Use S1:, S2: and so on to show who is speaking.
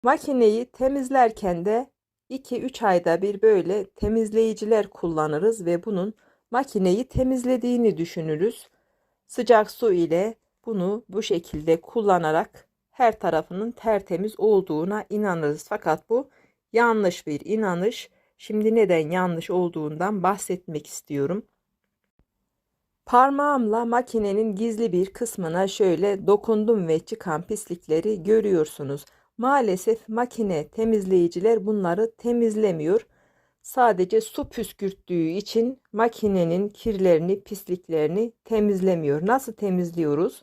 S1: Makineyi temizlerken de 2-3 ayda bir böyle temizleyiciler kullanırız ve bunun makineyi temizlediğini düşünürüz. Sıcak su ile bunu bu şekilde kullanarak her tarafının tertemiz olduğuna inanırız. Fakat bu yanlış bir inanış. Şimdi neden yanlış olduğundan bahsetmek istiyorum. Parmağımla makinenin gizli bir kısmına şöyle dokundum ve çıkan pislikleri görüyorsunuz. Maalesef makine temizleyiciler bunları temizlemiyor. Sadece su püskürttüğü için makinenin kirlerini, pisliklerini temizlemiyor. Nasıl temizliyoruz?